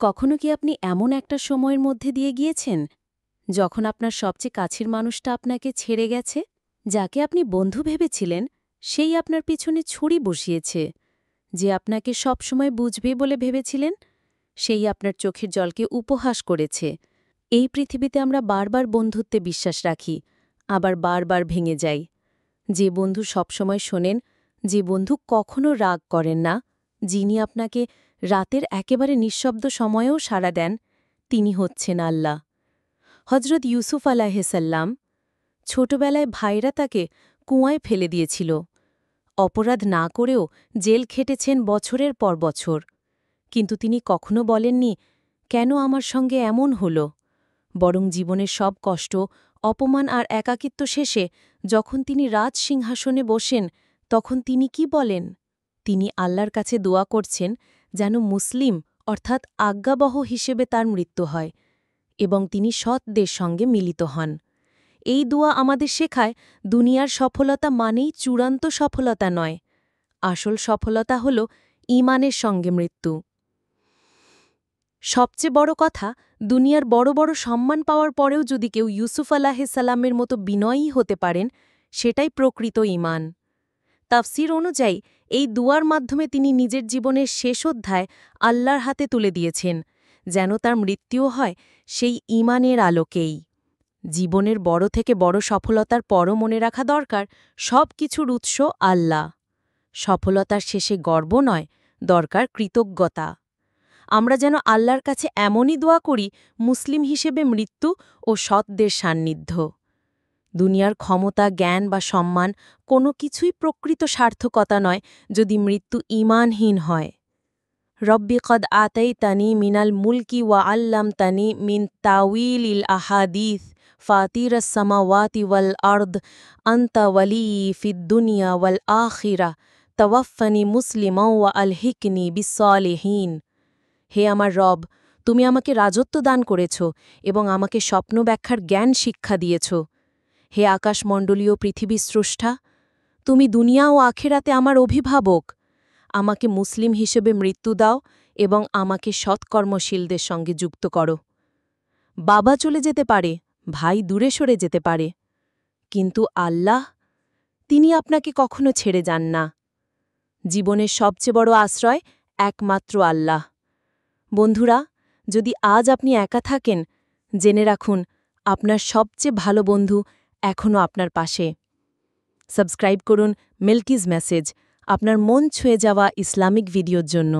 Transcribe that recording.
কখনো কি আপনি এমন একটা সময়ের মধ্যে দিয়ে গিয়েছেন যখন আপনার সবচেয়ে কাছের মানুষটা আপনাকে ছেড়ে গেছে? যাকে আপনি বন্ধু ভেবেছিলেন সেই আপনার পিছনে ছুরি বসিয়েছে। যে আপনাকে সবসময় বুঝবে বলে ভেবেছিলেন সেই আপনার চোখের জলকে উপহাস করেছে। এই পৃথিবীতে আমরা বারবার বন্ধুত্বে বিশ্বাস রাখি, আবার বারবার ভেঙে যাই। যে বন্ধু সবসময় শোনেন, যে বন্ধু কখনো রাগ করেন না, যিনি আপনাকে রাতের একেবারে নিঃশব্দ সময়েও সাড়া দেন, তিনি হচ্ছেন আল্লাহ। হজরত ইউসুফ আলাইহিসসালাম ছোটবেলায় ভাইরা তাকে কুয়ায় ফেলে দিয়েছিল। অপরাধ না করেও জেল খেটেছেন বছরের পর বছর। কিন্তু তিনি কখনো বলেননি, কেন আমার সঙ্গে এমন হল? বরং জীবনের সব কষ্ট, অপমান আর একাকিত্ব শেষে যখন তিনি রাজসিংহাসনে বসেন, তখন তিনি কি বলেন? তিনি আল্লাহর কাছে দোয়া করছেন যেন মুসলিম অর্থাৎ আজ্ঞাবহ হিসেবে তার মৃত্যু হয় এবং তিনি সৎদের সঙ্গে মিলিত হন। এই দোয়া আমাদের শেখায় দুনিয়ার সফলতা মানেই চূড়ান্ত সফলতা নয়। আসল সফলতা হল ঈমানের সঙ্গে মৃত্যু। সবচেয়ে বড় কথা, দুনিয়ার বড় বড় সম্মান পাওয়ার পরেও যদি কেউ ইউসুফ আলাইহিসসালামের মতো বিনয়ী হতে পারেন, সেটাই প্রকৃত ঈমান। তাফসীর অনুযায়ী এই দুয়ার মাধ্যমে তিনি নিজের জীবনের শেষ অধ্যায় আল্লাহর হাতে তুলে দিয়েছেন, যেন তার মৃত্যুও হয় সেই ঈমানের আলোকেই। জীবনের বড় থেকে বড় সফলতার পরও মনে রাখা দরকার, সব কিছুর উৎস আল্লাহ। সফলতার শেষে গর্ব নয়, দরকার কৃতজ্ঞতা। আমরা যেন আল্লাহর কাছে এমনই দোয়া করি, মুসলিম হিসেবে মৃত্যু ও সৎদের সান্নিধ্য। দুনিয়ার ক্ষমতা, জ্ঞান বা সম্মান কোনো কিছুই প্রকৃত সার্থকতা নয় যদি মৃত্যু ঈমানহীন হয়। রব্বি কদ আতাইতানি মিনাল মুলকি ওয়া আল্লামতানি মিন তাউইলিল আহাদিস ফাতিরাস সামাওয়াতি ওয়াল আরদ আনতা ওয়ালিয়্যি ফিদ দুনিয়া ওয়াল আখিরাহ তাওয়াফফানি মুসলিমান ওয়া আলহিকনি বিসসালিহিন। হে আমার রব, তুমি আমাকে রাজত্ব দান করেছ এবং আমাকে স্বপ্ন ব্যাখ্যার জ্ঞান শিক্ষা দিয়েছ। হে আকাশমণ্ডলীয় পৃথিবীর স্রষ্টা, তুমি দুনিয়া ও আখিরাতে আমার অভিভাবক। আমাকে মুসলিম হিসেবে মৃত্যু দাও এবং আমাকে সৎকর্মশীলদের সঙ্গে যুক্ত করো। বাবা চলে যেতে পারে, ভাই দূরে সরে যেতে পারে, কিন্তু আল্লাহ, তিনি আপনাকে কখনো ছেড়ে যান না। জীবনের সবচেয়ে বড় আশ্রয় একমাত্র আল্লাহ। বন্ধুরা, যদি আজ আপনি একা থাকেন, জেনে রাখুন আপনার সবচেয়ে ভালো বন্ধু এখনও আপনার পাশে। সাবস্ক্রাইব করুন মিল্কিজ মেসেজ, আপনার মন ছুঁয়ে যাওয়া ইসলামিক ভিডিওর জন্য।